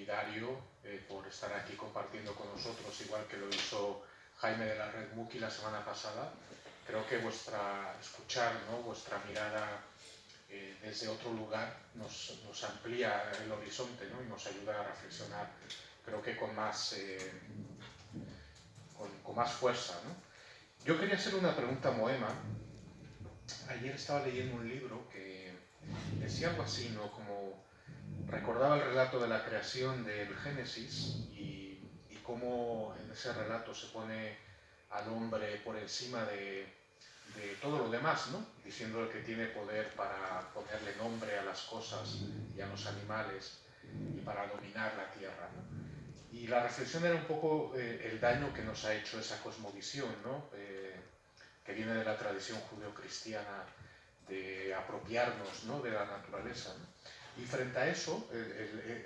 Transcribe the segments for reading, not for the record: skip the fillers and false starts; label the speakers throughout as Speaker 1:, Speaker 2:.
Speaker 1: Dario por estar aquí compartiendo con nosotros, igual que lo hizo Jaime de la Red Muki la semana pasada. Creo que escuchar, ¿no?, vuestra mirada desde otro lugar nos amplía el horizonte, ¿no?, y nos ayuda a reflexionar, creo que con más fuerza, ¿no? Yo quería hacer una pregunta a Moema. Ayer estaba leyendo un libro que decía algo así, ¿no?, como recordaba el relato de la creación del Génesis y cómo en ese relato se pone al hombre por encima de todo lo demás, ¿no?, diciéndole que tiene poder para ponerle nombre a las cosas y a los animales y para dominar la tierra, ¿no? Y la reflexión era un poco el daño que nos ha hecho esa cosmovisión, ¿no?, que viene de la tradición judeocristiana, de apropiarnos, ¿no?, de la naturaleza, ¿no? Y frente a eso,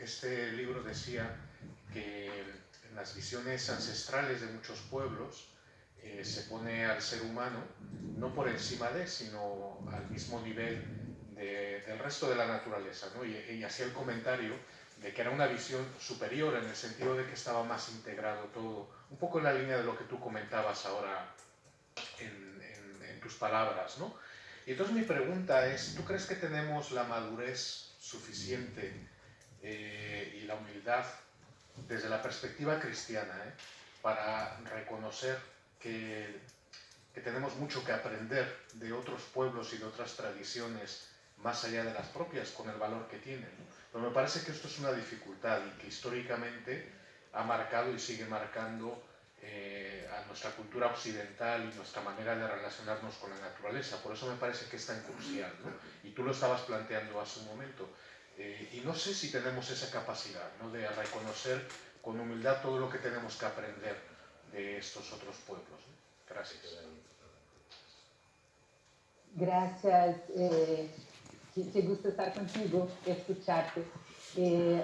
Speaker 1: este libro decía que en las visiones ancestrales de muchos pueblos se pone al ser humano no por encima de, sino al mismo nivel del resto de la naturaleza, ¿no? Y hacía el comentario de que era una visión superior en el sentido de que estaba más integrado todo, un poco en la línea de lo que tú comentabas ahora en tus palabras, ¿no? Y entonces mi pregunta es, ¿tú crees que tenemos la madurez suficiente y la humildad desde la perspectiva cristiana para reconocer que tenemos mucho que aprender de otros pueblos y de otras tradiciones más allá de las propias, con el valor que tienen, ¿no? Pero me parece que esto es una dificultad y que históricamente ha marcado y sigue marcando a nuestra cultura occidental y nuestra manera de relacionarnos con la naturaleza. Por eso me parece que es tan crucial, ¿no? Y tú lo estabas planteando hace un momento. Y no sé si tenemos esa capacidad, ¿no?, de reconocer con humildad todo lo que tenemos que aprender de estos otros pueblos, ¿no? Gracias.
Speaker 2: Gracias, que gusto estar contigo, escucharte.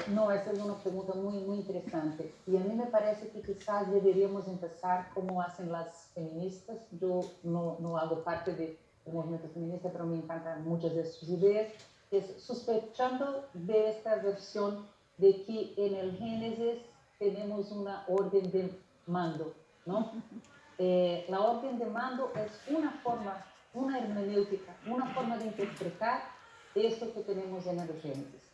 Speaker 2: No, esa es una pregunta muy, muy interesante. Y a mí me parece que quizás deberíamos empezar como hacen las feministas. Yo no hago parte del movimiento feminista, pero me encantan muchas de sus ideas. Es sospechando de esta versión de que en el Génesis tenemos una orden de mando, ¿no? La orden de mando es una forma, una hermenéutica, una forma de interpretar esto que tenemos en el Génesis.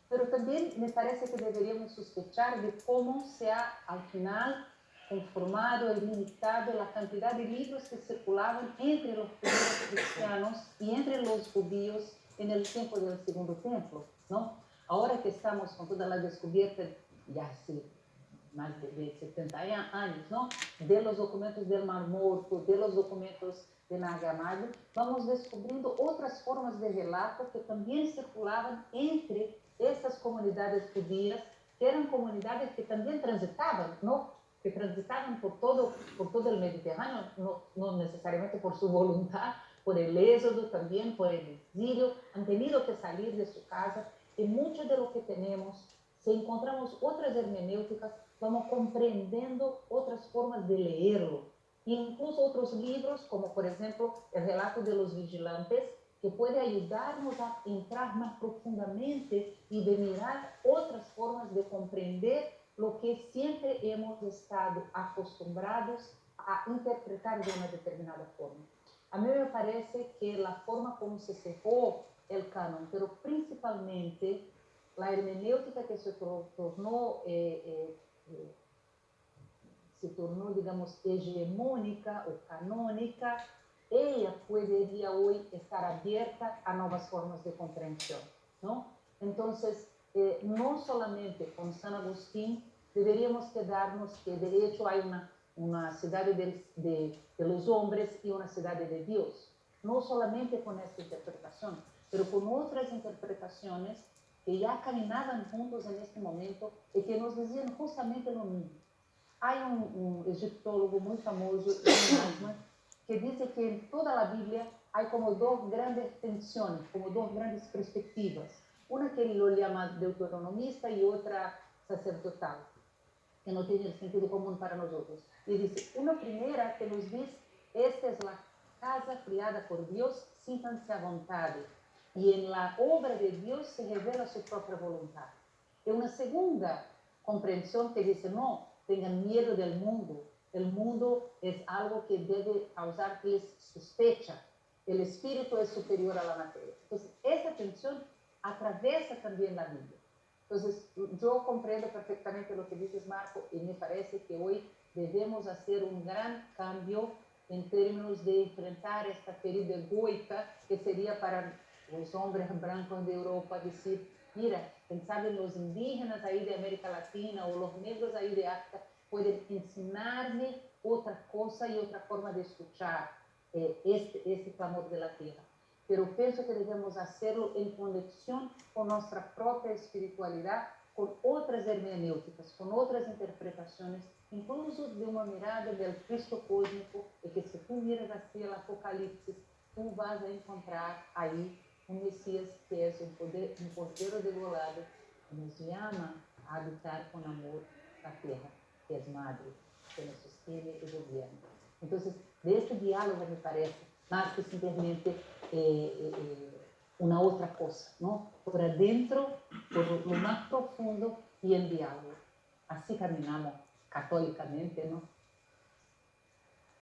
Speaker 2: Pero también me parece que deberíamos sospechar de cómo se ha al final conformado y limitado la cantidad de libros que circulaban entre los primeros cristianos y entre los judíos en el tiempo del Segundo Templo, ¿no? Ahora que estamos con toda la descubierta, ya hace más de 70 años, ¿no?, de los documentos del Mar Muerto, de los documentos de Nag Hammadi, vamos descubriendo otras formas de relato que también circulaban entre estas comunidades judías, que eran comunidades que también transitaban, ¿no?, que transitaban por todo el Mediterráneo, no necesariamente por su voluntad, por el éxodo también, por el exilio, han tenido que salir de su casa, y mucho de lo que tenemos, si encontramos otras hermenéuticas, vamos compreendendo otras formas de leerlo. E incluso otros libros, como por ejemplo el relato de los vigilantes, que puede ayudarnos a entrar más profundamente y de mirar otras formas de comprender lo que siempre hemos estado acostumbrados a interpretar de una determinada forma. A mí me parece que la forma como se cerró el canon, pero principalmente la hermenéutica que se tornó digamos, hegemónica o canónica, ella podría hoy estar abierta a nuevas formas de comprensión, ¿no? Entonces, no solamente con San Agustín deberíamos quedarnos que de hecho hay una ciudad de los hombres y una ciudad de Dios, no solamente con esta interpretación, pero con otras interpretaciones que ya caminaban juntos en este momento y que nos decían justamente lo mismo. Hay un egiptólogo muy famoso, Ibn que dice que en toda la Biblia hay como dos grandes tensiones, como dos grandes perspectivas. Una que él lo llama deuteronomista y otra sacerdotal, que no tiene el sentido común para nosotros. Y dice, una primera que nos dice, esta es la casa criada por Dios, síntanse a voluntad. Y en la obra de Dios se revela su propia voluntad. Y una segunda comprensión que dice, no, tengan miedo del mundo. El mundo es algo que debe causarles sospecha. El espíritu es superior a la materia. Entonces, esa tensión atraviesa también la Biblia. Entonces, yo comprendo perfectamente lo que dices, Marco, y me parece que hoy debemos hacer un gran cambio en términos de enfrentar esta ferida egoica que sería para los hombres blancos de Europa decir, mira, pensar en los indígenas ahí de América Latina o los negros ahí de África, pueden enseñarme otra cosa y otra forma de escuchar este clamor de la tierra. Pero pienso que debemos hacerlo en conexión con nuestra propia espiritualidad, con otras hermenéuticas, con otras interpretaciones, incluso de una mirada del Cristo cósmico, y que si tú miras hacia el Apocalipsis, tú vas a encontrar ahí un Mesías que es un cordero degolado, que nos llama a habitar con amor la tierra, que es madre, que nos sostiene y gobierna. Entonces, de este diálogo me parece, más que simplemente una otra cosa, ¿no? Por adentro, por lo más profundo y en diálogo. Así caminamos católicamente, ¿no?